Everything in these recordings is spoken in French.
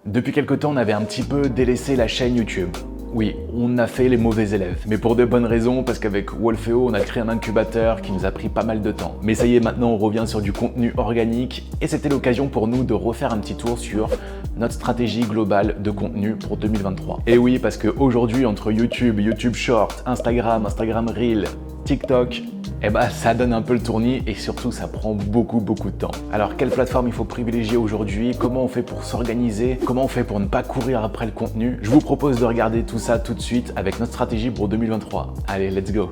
Depuis quelque temps, on avait un petit peu délaissé la chaîne YouTube. Oui, on a fait les mauvais élèves, mais pour de bonnes raisons, parce qu'avec Wolfeo, on a créé un incubateur qui nous a pris pas mal de temps. Mais ça y est, maintenant on revient sur du contenu organique, et c'était l'occasion pour nous de refaire un petit tour sur notre stratégie globale de contenu pour 2023. Et oui, parce qu'aujourd'hui, entre YouTube, YouTube Short, Instagram, Instagram Reel, TikTok, ça donne un peu le tournis et surtout ça prend beaucoup de temps. Alors quelle plateforme il faut privilégier aujourd'hui? Comment on fait pour s'organiser? Comment on fait pour ne pas courir après le contenu? Je vous propose de regarder tout ça tout de suite avec notre stratégie pour 2023. Allez, let's go!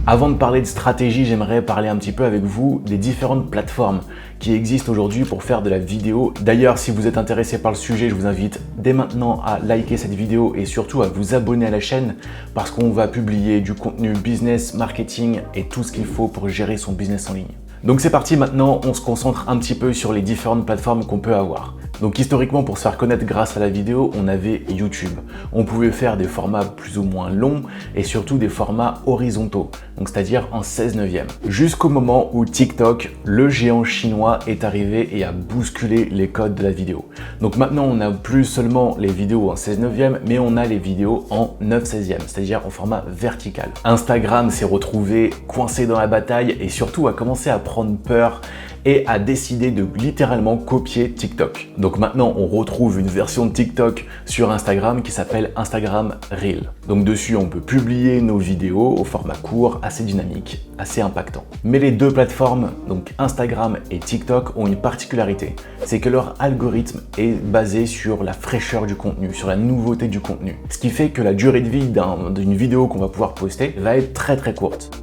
Avant de parler de stratégie, j'aimerais parler un petit peu avec vous des différentes plateformes qui existent aujourd'hui pour faire de la vidéo. D'ailleurs, si vous êtes intéressé par le sujet, je vous invite dès maintenant à liker cette vidéo et surtout à vous abonner à la chaîne parce qu'on va publier du contenu business, marketing et tout ce qu'il faut pour gérer son business en ligne. Donc c'est parti, maintenant on se concentre un petit peu sur les différentes plateformes qu'on peut avoir. Donc historiquement, pour se faire connaître grâce à la vidéo, on avait YouTube. On pouvait faire des formats plus ou moins longs et surtout des formats horizontaux, donc c'est-à-dire en 16/9. Jusqu'au moment où TikTok, le géant chinois, est arrivé et a bousculé les codes de la vidéo. Donc maintenant, on n'a plus seulement les vidéos en 16/9, mais on a les vidéos en 9/16, c'est-à-dire en format vertical. Instagram s'est retrouvé coincé dans la bataille et surtout a commencé à prendre peur et a décidé de littéralement copier TikTok. Donc maintenant, on retrouve une version de TikTok sur Instagram qui s'appelle Instagram Reel. Donc dessus, on peut publier nos vidéos au format court, assez dynamique, assez impactant. Mais les deux plateformes, donc Instagram et TikTok, ont une particularité, c'est que leur algorithme est basé sur la fraîcheur du contenu, sur la nouveauté du contenu. Ce qui fait que la durée de vie d'une vidéo qu'on va pouvoir poster va être très courte.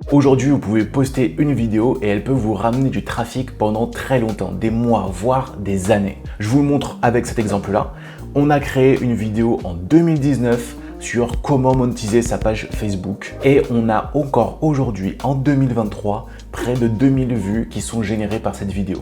Aujourd'hui, vous pouvez poster une vidéo et elle peut vous ramener du trafic pendant très longtemps, des mois, voire des années. Je vous le montre avec cet exemple-là. On a créé une vidéo en 2019 sur comment monétiser sa page Facebook et on a encore aujourd'hui, en 2023, près de 2000 vues qui sont générées par cette vidéo.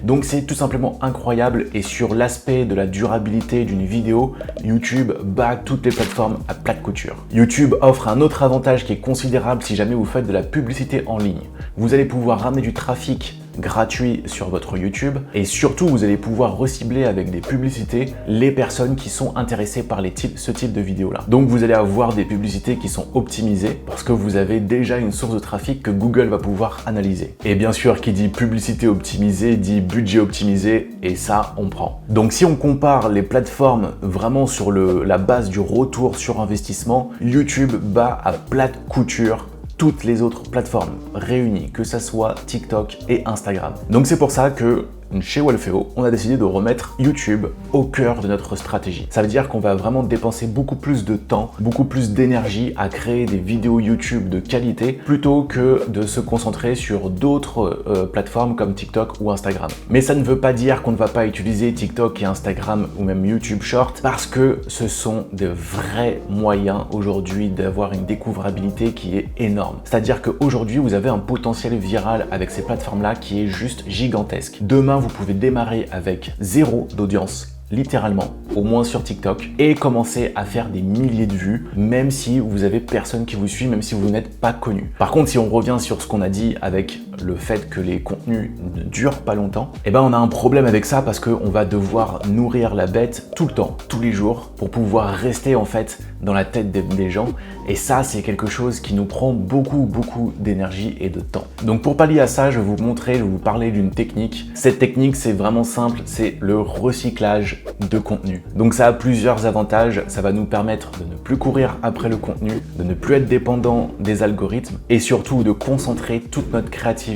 Donc c'est tout simplement incroyable et sur l'aspect de la durabilité d'une vidéo, YouTube bat toutes les plateformes à plate couture. YouTube offre un autre avantage qui est considérable si jamais vous faites de la publicité en ligne. Vous allez pouvoir ramener du trafic gratuit sur votre YouTube et surtout vous allez pouvoir recibler avec des publicités les personnes qui sont intéressées par ce type de vidéo là. Donc vous allez avoir des publicités qui sont optimisées parce que vous avez déjà une source de trafic que Google va pouvoir analyser. Et bien sûr, qui dit publicité optimisée dit budget optimisé et ça on prend. Donc si on compare les plateformes vraiment sur la base du retour sur investissement, YouTube bat à plate couture toutes les autres plateformes réunies, que ça soit TikTok et Instagram. Donc c'est pour ça que chez Wolfeo, on a décidé de remettre YouTube au cœur de notre stratégie. Ça veut dire qu'on va vraiment dépenser beaucoup plus de temps, beaucoup plus d'énergie à créer des vidéos YouTube de qualité plutôt que de se concentrer sur d'autres plateformes comme TikTok ou Instagram. Mais ça ne veut pas dire qu'on ne va pas utiliser TikTok et Instagram ou même YouTube Short parce que ce sont de vrais moyens aujourd'hui d'avoir une découvrabilité qui est énorme. C'est-à-dire qu'aujourd'hui, vous avez un potentiel viral avec ces plateformes-là qui est juste gigantesque. Demain, vous pouvez démarrer avec 0 d'audience, littéralement, au moins sur TikTok, et commencer à faire des milliers de vues, même si vous avez personne qui vous suit, même si vous n'êtes pas connu. Par contre, si on revient sur ce qu'on a dit avec le fait que les contenus ne durent pas longtemps, on a un problème avec ça parce qu'on va devoir nourrir la bête tout le temps, tous les jours, pour pouvoir rester en fait dans la tête des gens. Et ça, c'est quelque chose qui nous prend beaucoup d'énergie et de temps. Donc pour pallier à ça, je vais vous parler d'une technique. Cette technique, c'est vraiment simple, c'est le recyclage de contenu. Donc ça a plusieurs avantages, ça va nous permettre de ne plus courir après le contenu, de ne plus être dépendant des algorithmes et surtout de concentrer toute notre créativité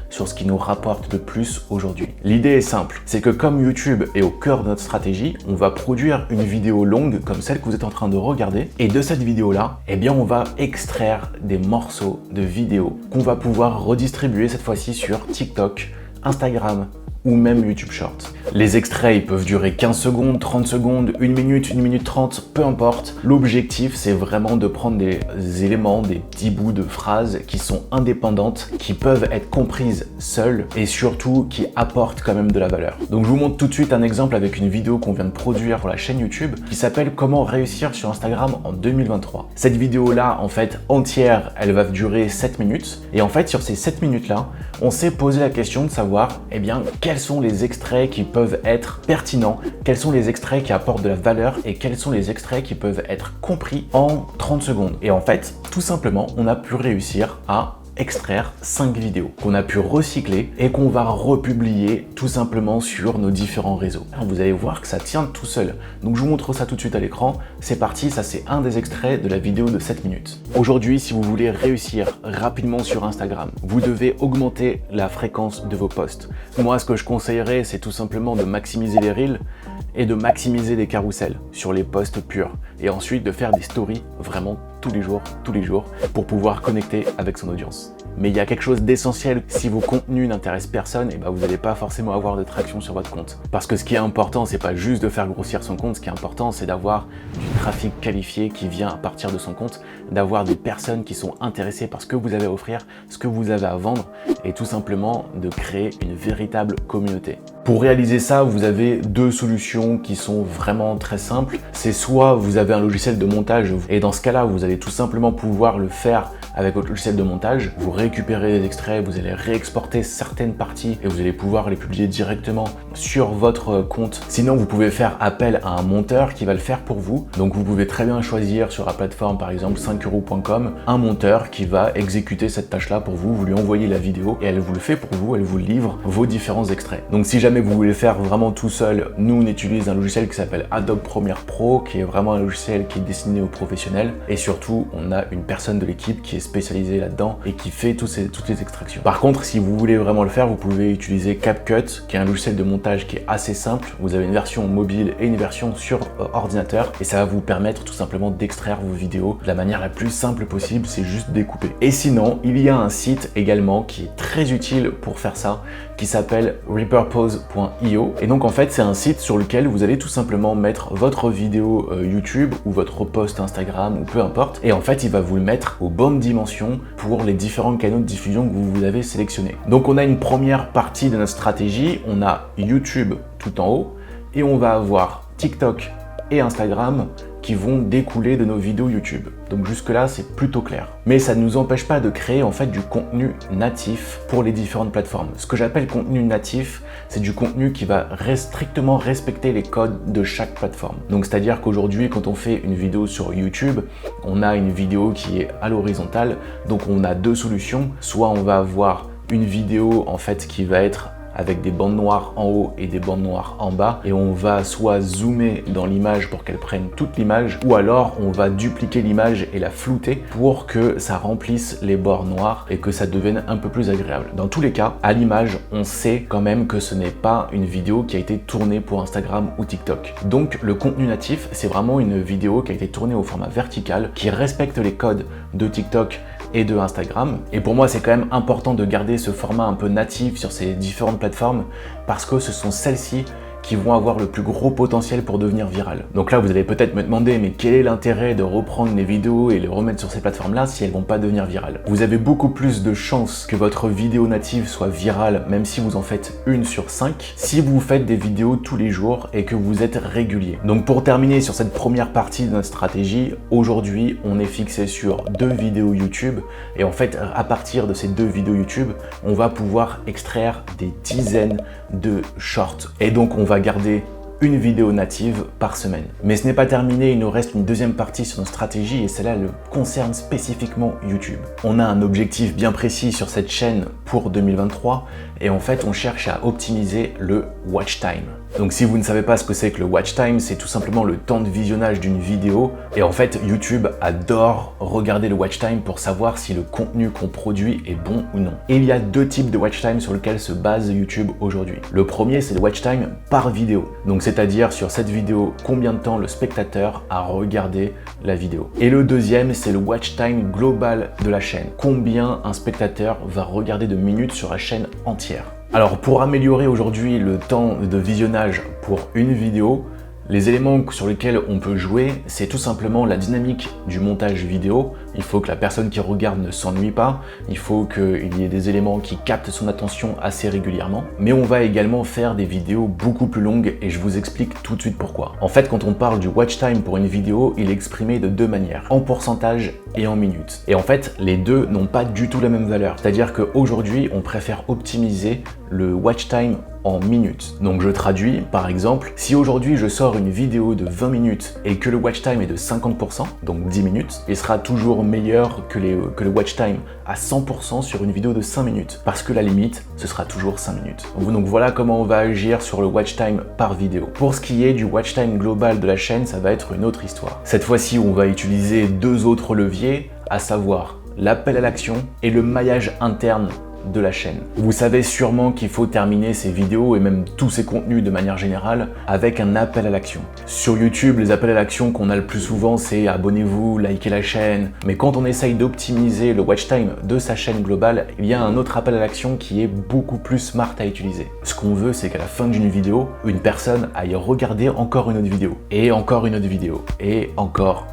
sur ce qui nous rapporte le plus aujourd'hui. L'idée est simple, c'est que comme YouTube est au cœur de notre stratégie, on va produire une vidéo longue comme celle que vous êtes en train de regarder et de cette vidéo-là, on va extraire des morceaux de vidéos qu'on va pouvoir redistribuer cette fois-ci sur TikTok, Instagram ou même YouTube Short. Les extraits, ils peuvent durer 15 secondes, 30 secondes, 1 minute 30, peu importe. L'objectif, c'est vraiment de prendre des éléments, des petits bouts de phrases qui sont indépendantes, qui peuvent être comprises seules et surtout qui apportent quand même de la valeur. Donc je vous montre tout de suite un exemple avec une vidéo qu'on vient de produire pour la chaîne YouTube qui s'appelle Comment réussir sur Instagram en 2023. Cette vidéo-là, en fait, entière, elle va durer 7 minutes. Et en fait, sur ces 7 minutes-là, on s'est posé la question de savoir, eh bien, quels sont les extraits qui peuvent être pertinents, quels sont les extraits qui apportent de la valeur et quels sont les extraits qui peuvent être compris en 30 secondes. Et en fait, tout simplement, on a pu réussir à extraire 5 vidéos qu'on a pu recycler et qu'on va republier tout simplement sur nos différents réseaux. Alors vous allez voir que ça tient tout seul. Donc je vous montre ça tout de suite à l'écran. C'est parti, ça c'est un des extraits de la vidéo de 7 minutes. Aujourd'hui, si vous voulez réussir rapidement sur Instagram, vous devez augmenter la fréquence de vos posts. Moi, ce que je conseillerais, c'est tout simplement de maximiser les reels et de maximiser les carousels sur les posts purs. Et ensuite de faire des stories vraiment tous les jours, pour pouvoir connecter avec son audience. Mais il y a quelque chose d'essentiel, si vos contenus n'intéressent personne, et ben vous n'allez pas forcément avoir de traction sur votre compte. Parce que ce qui est important, c'est pas juste de faire grossir son compte, ce qui est important, c'est d'avoir du trafic qualifié qui vient à partir de son compte, d'avoir des personnes qui sont intéressées par ce que vous avez à offrir, ce que vous avez à vendre, et tout simplement de créer une véritable communauté. Pour réaliser ça, vous avez deux solutions qui sont vraiment très simples. C'est soit vous avez un logiciel de montage et dans ce cas-là, vous allez tout simplement pouvoir le faire avec votre logiciel de montage. Vous récupérez des extraits, vous allez réexporter certaines parties et vous allez pouvoir les publier directement sur votre compte. Sinon, vous pouvez faire appel à un monteur qui va le faire pour vous. Donc, vous pouvez très bien choisir sur la plateforme, par exemple 5euros.com, un monteur qui va exécuter cette tâche-là pour vous. Vous lui envoyez la vidéo et elle vous le fait pour vous, elle vous livre vos différents extraits. Donc, si jamais vous voulez faire vraiment tout seul, nous on utilise un logiciel qui s'appelle Adobe Premiere Pro, qui est vraiment un logiciel qui est destiné aux professionnels. Et surtout, on a une personne de l'équipe qui est spécialisée là-dedans et qui fait toutes les extractions. Par contre, si vous voulez vraiment le faire, vous pouvez utiliser CapCut, qui est un logiciel de montage qui est assez simple. Vous avez une version mobile et une version sur ordinateur et ça va vous permettre tout simplement d'extraire vos vidéos de la manière la plus simple possible, c'est juste découper. Et sinon, il y a un site également qui est très utile pour faire ça, qui s'appelle repurpose.io. Et donc en fait, c'est un site sur lequel vous allez tout simplement mettre votre vidéo YouTube ou votre post Instagram ou peu importe. Et en fait, il va vous le mettre aux bonnes dimensions pour les différents canaux de diffusion que vous avez sélectionnés. Donc on a une première partie de notre stratégie. On a YouTube tout en haut et on va avoir TikTok et Instagram qui vont découler de nos vidéos YouTube. Donc jusque là, c'est plutôt clair. Mais ça ne nous empêche pas de créer en fait du contenu natif pour les différentes plateformes. Ce que j'appelle contenu natif, c'est du contenu qui va strictement respecter les codes de chaque plateforme. Donc c'est-à-dire qu'aujourd'hui, quand on fait une vidéo sur YouTube, on a une vidéo qui est à l'horizontale. Donc on a deux solutions. Soit on va avoir une vidéo en fait qui va être avec des bandes noires en haut et des bandes noires en bas et on va soit zoomer dans l'image pour qu'elle prenne toute l'image ou alors on va dupliquer l'image et la flouter pour que ça remplisse les bords noirs et que ça devienne un peu plus agréable. Dans tous les cas, à l'image, on sait quand même que ce n'est pas une vidéo qui a été tournée pour Instagram ou TikTok. Donc le contenu natif, c'est vraiment une vidéo qui a été tournée au format vertical, qui respecte les codes de TikTok et de Instagram. Et pour moi, c'est quand même important de garder ce format un peu natif sur ces différentes plateformes parce que ce sont celles-ci qui vont avoir le plus gros potentiel pour devenir virales. Donc là, vous allez peut-être me demander, mais quel est l'intérêt de reprendre les vidéos et les remettre sur ces plateformes-là si elles vont pas devenir virales? Vous avez beaucoup plus de chances que votre vidéo native soit virale, même si vous en faites une sur 5, si vous faites des vidéos tous les jours et que vous êtes régulier. Donc pour terminer sur cette première partie de notre stratégie, aujourd'hui, on est fixé sur 2 vidéos YouTube et en fait, à partir de ces 2 vidéos YouTube, on va pouvoir extraire des dizaines de shorts. Et donc, on va garder une vidéo native par semaine. Mais ce n'est pas terminé, il nous reste une deuxième partie sur notre stratégie et celle-là concerne spécifiquement YouTube. On a un objectif bien précis sur cette chaîne pour 2023 et en fait on cherche à optimiser le watch time. Donc si vous ne savez pas ce que c'est que le watch time, c'est tout simplement le temps de visionnage d'une vidéo et en fait YouTube adore regarder le watch time pour savoir si le contenu qu'on produit est bon ou non. Et il y a 2 types de watch time sur lesquels se base YouTube aujourd'hui. Le premier, c'est le watch time par vidéo. Donc c'est-à-dire sur cette vidéo, combien de temps le spectateur a regardé la vidéo. Et le deuxième, c'est le watch time global de la chaîne. Combien un spectateur va regarder de minutes sur la chaîne entière. Alors pour améliorer aujourd'hui le temps de visionnage pour une vidéo, les éléments sur lesquels on peut jouer, c'est tout simplement la dynamique du montage vidéo. Il faut que la personne qui regarde ne s'ennuie pas, il faut qu'il y ait des éléments qui captent son attention assez régulièrement. Mais on va également faire des vidéos beaucoup plus longues et je vous explique tout de suite pourquoi. En fait, quand on parle du watch time pour une vidéo, il est exprimé de deux manières, en pourcentage et en minutes. Et en fait, les deux n'ont pas du tout la même valeur. C'est-à-dire qu'aujourd'hui, on préfère optimiser le watch time en minutes. Donc je traduis, par exemple, si aujourd'hui je sors une vidéo de 20 minutes et que le watch time est de 50%, donc 10 minutes, il sera toujours meilleur que le watch time à 100% sur une vidéo de 5 minutes, parce que la limite, ce sera toujours 5 minutes. Donc voilà comment on va agir sur le watch time par vidéo. Pour ce qui est du watch time global de la chaîne, ça va être une autre histoire. Cette fois-ci, on va utiliser deux autres leviers, à savoir l'appel à l'action et le maillage interne de la chaîne. Vous savez sûrement qu'il faut terminer ces vidéos et même tous ces contenus de manière générale avec un appel à l'action. Sur YouTube, les appels à l'action qu'on a le plus souvent, c'est abonnez-vous, likez la chaîne. Mais quand on essaye d'optimiser le watch time de sa chaîne globale, il y a un autre appel à l'action qui est beaucoup plus smart à utiliser. Ce qu'on veut, c'est qu'à la fin d'une vidéo, une personne aille regarder encore une autre vidéo et encore une autre vidéo et encore.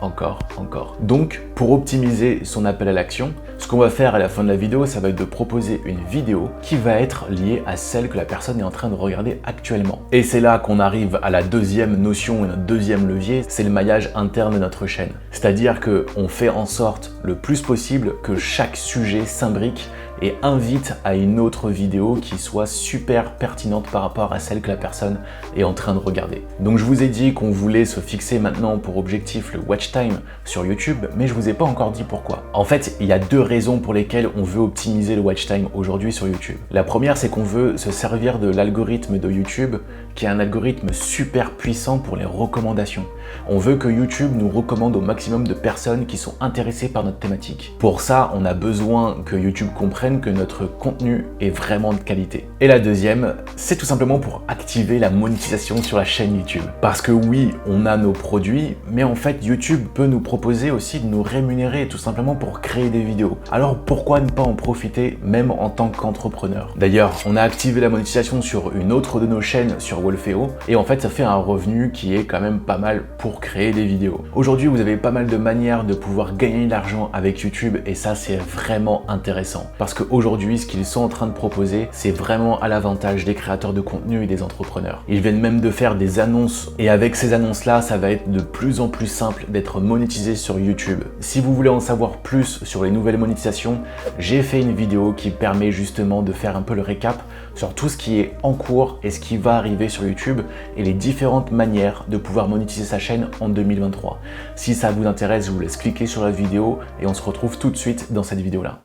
Donc, pour optimiser son appel à l'action, ce qu'on va faire à la fin de la vidéo, ça va être de proposer une vidéo qui va être liée à celle que la personne est en train de regarder actuellement. Et c'est là qu'on arrive à la deuxième notion et notre deuxième levier, c'est le maillage interne de notre chaîne. C'est-à-dire qu'on fait en sorte le plus possible que chaque sujet s'imbrique et invite à une autre vidéo qui soit super pertinente par rapport à celle que la personne est en train de regarder. Donc je vous ai dit qu'on voulait se fixer maintenant pour objectif le watch time sur YouTube, mais je vous ai pas encore dit pourquoi. En fait, il y a deux raisons pour lesquelles on veut optimiser le watch time aujourd'hui sur YouTube. La première, c'est qu'on veut se servir de l'algorithme de YouTube, qui est un algorithme super puissant pour les recommandations. On veut que YouTube nous recommande au maximum de personnes qui sont intéressées par notre thématique. Pour ça, on a besoin que YouTube comprenne que notre contenu est vraiment de qualité. Et la deuxième, c'est tout simplement pour activer la monétisation sur la chaîne YouTube. Parce que oui, on a nos produits, mais en fait, YouTube peut nous proposer aussi de nous rémunérer tout simplement pour créer des vidéos. Alors pourquoi ne pas en profiter même en tant qu'entrepreneur? D'ailleurs, on a activé la monétisation sur une autre de nos chaînes sur Wolfeo et en fait, ça fait un revenu qui est quand même pas mal pour créer des vidéos. Aujourd'hui, vous avez pas mal de manières de pouvoir gagner de l'argent avec YouTube et ça, c'est vraiment intéressant. Parce qu'aujourd'hui, ce qu'ils sont en train de proposer, c'est vraiment à l'avantage des créateurs de contenu et des entrepreneurs. Ils viennent même de faire des annonces et avec ces annonces-là, ça va être de plus en plus simple d'être monétisé sur YouTube. Si vous voulez en savoir plus sur les nouvelles monétisations, j'ai fait une vidéo qui permet justement de faire un peu le récap sur tout ce qui est en cours et ce qui va arriver sur YouTube et les différentes manières de pouvoir monétiser sa chaîne en 2023. Si ça vous intéresse, je vous laisse cliquer sur la vidéo et on se retrouve tout de suite dans cette vidéo-là.